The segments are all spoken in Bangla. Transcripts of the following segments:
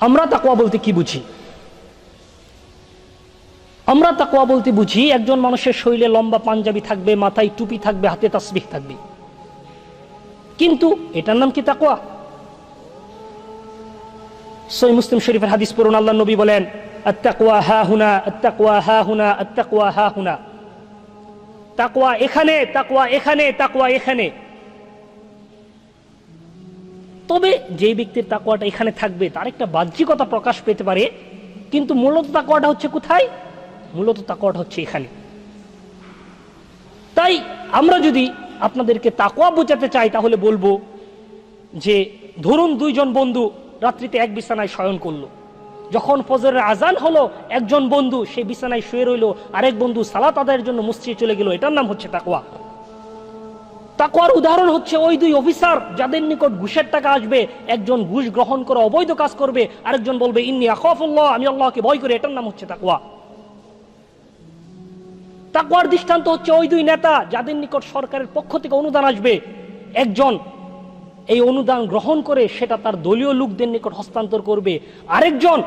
আমরা তাকওয়া বলতে কি বুঝি? আমরা তাকওয়া বলতে বুঝি একজন মানুষের শরীরে লম্বা পাঞ্জাবি থাকবে, মাথায় টুপি থাকবে, হাতে তাসবিহ থাকবে, কিন্তু এটার নাম কি তাকওয়া? সহিহ মুসলিম শরীফের হাদিস পড়ুন, আল্লাহর নবী বলেন আত-তাকওয়া হাহুনা, আত-তাকওয়া হাহুনা, আত-তাকওয়া হাহুনা। তাকওয়া এখানে, তাকওয়া এখানে, তাকওয়া এখানে। তবে যে ব্যক্তির তাকওয়াটা এখানে থাকবে তার একটা বাহ্যিকতা প্রকাশ পেতে পারে, কিন্তু মূলত তাকওয়াটা হচ্ছে কোথায়? মূলত তাকওয়াটা হচ্ছে এখানে। তাই আমরা যদি আপনাদেরকে তাকওয়া বোঝাতে চাই তাহলে বলবো যে ধরুন দুইজন বন্ধু রাত্রিতে এক বিছানায় শয়ন করলো, যখন ফজরের আজান হলো একজন বন্ধু সে বিছানায় শুয়ে রইল, আরেক বন্ধু সালাত আদায়ের জন্য মসজিদে চলে গেল, এটার নাম হচ্ছে তাকওয়া। তাকওয়ার উদাহরণ হচ্ছে ওই দুই অফিসার যাদের নিকট ঘুষের টাকা আসবে, একজন ঘুষ গ্রহণ করে অবৈধ কাজ করবে, আরেকজন বলবে ইন্নী আখাফুল্লাহ, আমি আল্লাহকে ভয় করি, এটার নাম হচ্ছে তাকওয়া। তাকওয়ার দৃষ্টান্ত হচ্ছে ওই দুই নেতা যাদের নিকট সরকারের পক্ষ থেকে অনুদান আসবে, একজন এই অনুদান গ্রহণ করে সেটা তার দলীয় লোকদের নিকট হস্তান্তর করবে, আরেকজন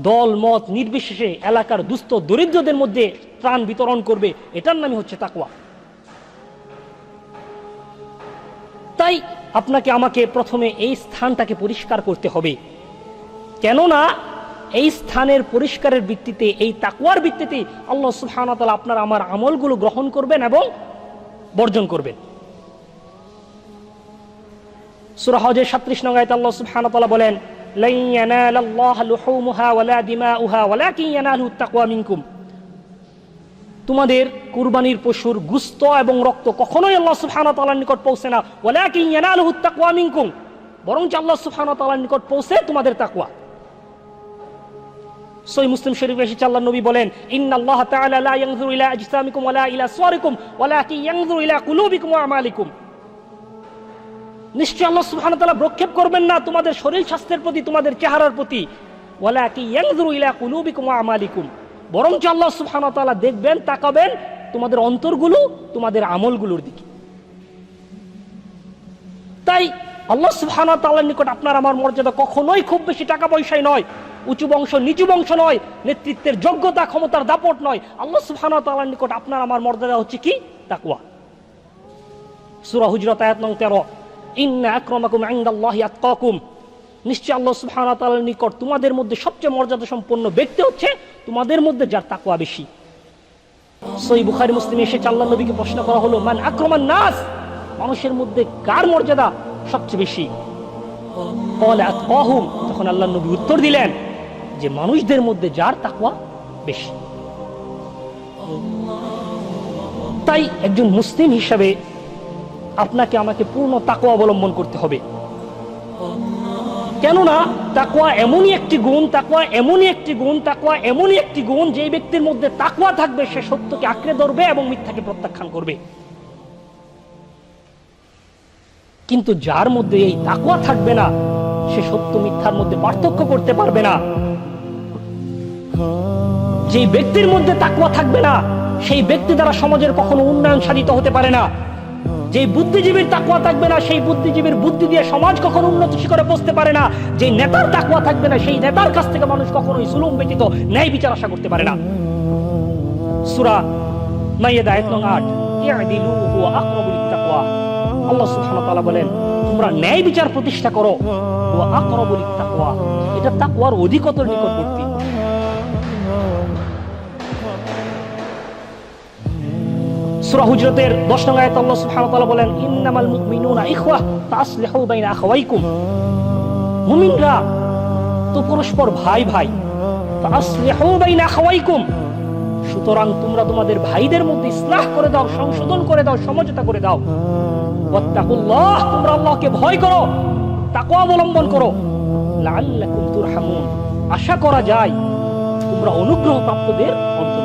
দল মত নির্বিশেষে এলাকার দুস্থ দরিদ্রদের মধ্যে ত্রাণ বিতরণ করবে, এটার নামই হচ্ছে তাকওয়া। তাই আপনাকে আমাকে প্রথমে এই স্থানটাকে পরিষ্কার করতে হবে, কেননা এই স্থানের পরিষ্কারের ভিত্তিতে, এই তাকওয়ার ভিত্তিতে আল্লাহ সুবহানাহু ওয়া তাআলা আপনার আমার আমলগুলো গ্রহণ করবেন এবং বর্জন করবেন। সূরা হজের 37 নং আয়াতে আল্লাহ সুবহানাহু ওয়া তাআলা বলেন লা ইয়ানালাল্লাহু লুহুমুহা ওয়ালা দিমাউহা ওয়ালাকিন ইয়ানালুহু তাকওয়া মিনকুম। তোমাদের কুরবানির পশুর গোশত এবং রক্ত কখনোই আল্লাহ সুবহানাহু ওয়া তাআলার নিকট পৌঁছে না, ওয়ালাকিন ইয়ানালুহু তাকওয়া মিনকুম, বরং আল্লাহ সুবহানাহু ওয়া তাআলার নিকট পৌঁছে তোমাদের তাকওয়া। সহিহ মুসলিম শরীফে এসেছে আল্লাহর নবী বলেন ইন্নাল্লাহা তাআলা লা ইয়ানজুরু ইলা আজসামিকুম ওয়ালা ইলা সুওয়ারিকুম ওয়ালাকিন ইয়ানজুরু ইলা কুলুবিকুম ওয়া আমালিকুম। নিশ্চয় আল্লাহ সুবহানাহু ওয়া তাআলা ভ্রুক্ষেপ করবেন না তোমাদের শরীর স্বাস্থ্যের প্রতি, তোমাদের চেহারার প্রতি, ওয়ালাকিন ইয়ানজুরু ইলা কুলুবিকুম ওয়া আমালিকুম, বরং আল্লাহ সুবহানাহু ওয়া তাআলা দেখবেন, তাকাবেন তোমাদের অন্তরগুলো, তোমাদের আমলগুলোর দিকে। তাই আল্লাহ সুবহানাহু ওয়া তাআলার নিকট আপনার আমার মর্যাদা কখনোই খুব বেশি টাকা পয়সায় নয়, উঁচু বংশ নিচু বংশ নয়, নেতৃত্বের যোগ্যতা ক্ষমতার দাপট নয়। আল্লাহ সুবহানাহু ওয়া তাআলার নিকট আপনার আমার মর্যাদা হচ্ছে কি? তাকওয়া। সূরা হুজরাত আয়াত নং 13, ইন্না আকরামাকুম ইনদাল্লাহি আতকাকুম, নিশ্চয় আল্লাহ সুবহানাহু ওয়া তাআলার নিকট তোমাদের মধ্যে সবচেয়ে মর্যাদা সম্পন্ন ব্যক্তি হচ্ছে তোমাদের মধ্যে যার তাকওয়া বেশি। সহিহ বুখারী মুসলিমে এসেছে আল্লাহর নবীকে প্রশ্ন করা হলো মান আকরামান নাস, মানুষের মধ্যে কার মর্যাদা সবচেয়ে বেশি? ক্বালা আতকাহুম, তখন আল্লাহর নবী উত্তর দিলেন যে মানুষদের মধ্যে যার তাকওয়া বেশি। তাই একজন মুসলিম হিসাবে আপনাকে আমাকে পূর্ণ তাকওয়া অবলম্বন করতে হবে, কেননা তাকওয়া এমনই একটি গুণ, তাকওয়া এমনই একটি গুণ, তাকওয়া এমনই একটি গুণ, যে ব্যক্তির মধ্যে তাকওয়া থাকবে সে সত্যকে আঁকড়ে ধরবে এবং মিথ্যাকে প্রত্যাখ্যান করবে। কিন্তু যার মধ্যে এই তাকওয়া থাকবে না সে সত্য মিথ্যার মধ্যে পার্থক্য করতে পারবে না। যে ব্যক্তির মধ্যে তাকওয়া থাকবে না সেই ব্যক্তি দ্বারা সমাজের কখনো উন্নয়ন সাধিত হতে পারে না। যে বুদ্ধিজীবীর তাকওয়া থাকবে না সেই বুদ্ধিজীবীর বুদ্ধি দিয়ে সমাজ কখনো উন্নত শিখরে পৌঁছতে পারে না। যে নেতার তাকওয়া থাকবে না সেই নেতার কাছ থেকে মানুষ কখনোই জুলুম ব্যতীত ন্যায় বিচার আশা করতে পারে না। সূরা মাইদা আয়াত নং 8, ইয়াদিলু হুয়া আকরাবু লিত-তাকওয়া, আল্লাহ সুবহানাহু ওয়া তাআলা বলেন তোমরা ন্যায় বিচার প্রতিষ্ঠা করো, হুয়া আকরাবু লিত-তাকওয়া, এটা তাকওয়ার অধিকতর নিকটবর্তী। সূরা হুজরাতের 10 নং আয়াতে আল্লাহ সুবহানাহু ওয়া তাআলা বলেন ইন্নামাল মুমিনুনা ইখওয়া ফাসলিহু বাইনা আখাওয়াইকুম, মুমিনরা তো পরস্পর ভাই ভাই, ফাসলিহু বাইনা আখাওয়াইকুম, সুতরাং তোমরা তোমাদের ভাইদের মধ্যে ইসলাহ করে দাও, সংশোধন করে দাও, সমঝোতা করে দাও। ওয়াত্তাকুল্লাহ, তোমরা আল্লাহকে ভয় করো, তাকওয়া অবলম্বন করো, লাআল্লাকুম তুরহামুন, আশা করা যায় তোমরা অনুগ্রহ প্রাপ্তদের অন্তর্ভুক্ত